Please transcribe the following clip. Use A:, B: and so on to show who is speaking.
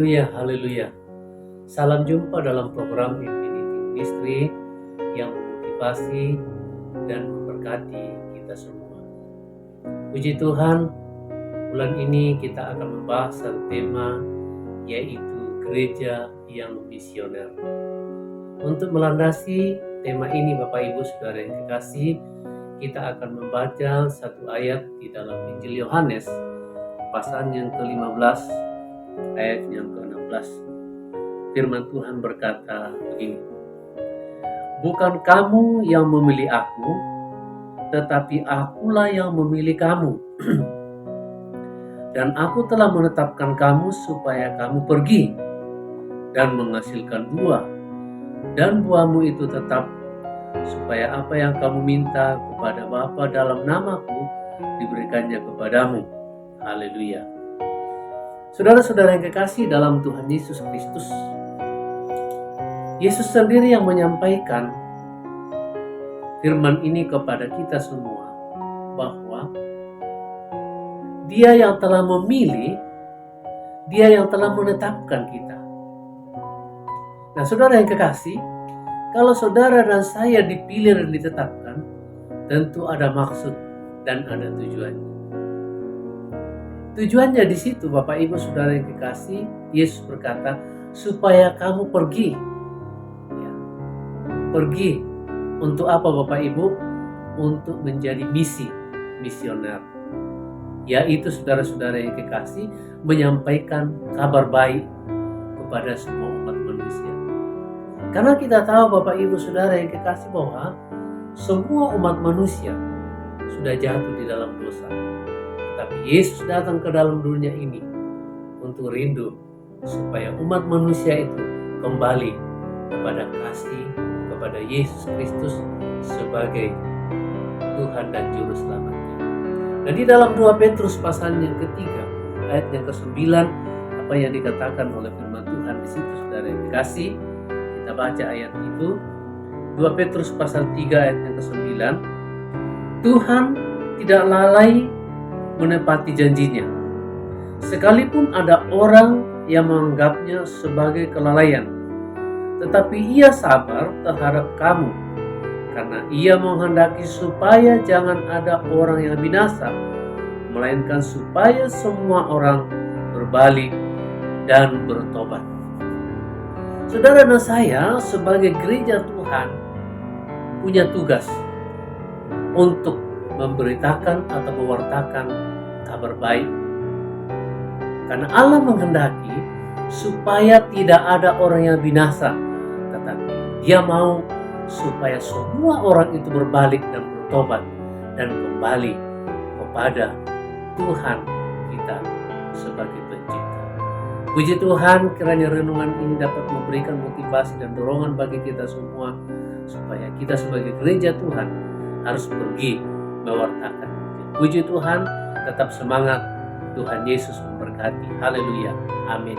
A: Haleluya, haleluya. Salam jumpa dalam program Infinity Ministry yang memotivasi dan memberkati kita semua. Puji Tuhan, bulan ini kita akan membahas satu tema, yaitu gereja yang misioner. Untuk melandasi tema ini, Bapak Ibu Saudara yang kekasih, kita akan membaca satu ayat di dalam Injil Yohanes, pasal yang ke-15, ayat yang ke-16. Firman Tuhan berkata begini, "Bukan kamu yang memilih aku, tetapi akulah yang memilih kamu. Dan aku telah menetapkan kamu supaya kamu pergi dan menghasilkan buah, dan buahmu itu tetap, supaya apa yang kamu minta kepada Bapa dalam namaku diberikannya kepadamu." Haleluya. Saudara-saudara yang kekasih dalam Tuhan Yesus Kristus, Yesus sendiri yang menyampaikan firman ini kepada kita semua, bahwa Dia yang telah memilih, Dia yang telah menetapkan kita. Nah, saudara yang kekasih, kalau saudara dan saya dipilih dan ditetapkan, tentu ada maksud dan ada tujuannya. Tujuannya di situ, Bapak Ibu Saudara yang kekasih, Yesus berkata, supaya kamu pergi. Ya. Pergi untuk apa, Bapak Ibu? Untuk menjadi misioner. Yaitu saudara-saudara yang kekasih, menyampaikan kabar baik kepada semua umat manusia. Karena kita tahu, Bapak Ibu Saudara yang kekasih, bahwa semua umat manusia sudah jatuh di dalam dosa. Tapi Yesus datang ke dalam dunia ini untuk rindu supaya umat manusia itu kembali kepada kasih kepada Yesus Kristus sebagai Tuhan dan Juru Selamatnya. Dan di dalam 2 Petrus pasal yang ketiga, ayat yang ke-9, apa yang dikatakan oleh firman Tuhan di situ, saudara yang dikasih, kita baca ayat itu. 2 Petrus pasal 3 ayat yang ke-9, Tuhan tidak lalai menepati janjinya, sekalipun ada orang yang menganggapnya sebagai kelalaian, tetapi Ia sabar terhadap kamu, karena Ia menghendaki supaya jangan ada orang yang binasa, melainkan supaya semua orang berbalik dan bertobat. Saudara dan saya sebagai gereja Tuhan punya tugas untuk memberitakan atau mewartakan kabar baik. Karena Allah menghendaki supaya tidak ada orang yang binasa, tetapi Dia mau supaya semua orang itu berbalik dan bertobat dan kembali kepada Tuhan kita sebagai pencipta. Puji Tuhan, kiranya renungan ini dapat memberikan motivasi dan dorongan bagi kita semua, supaya kita sebagai gereja Tuhan harus pergi mewartakan. Puji Tuhan, tetap semangat. Tuhan Yesus memberkati. Haleluya. Amin.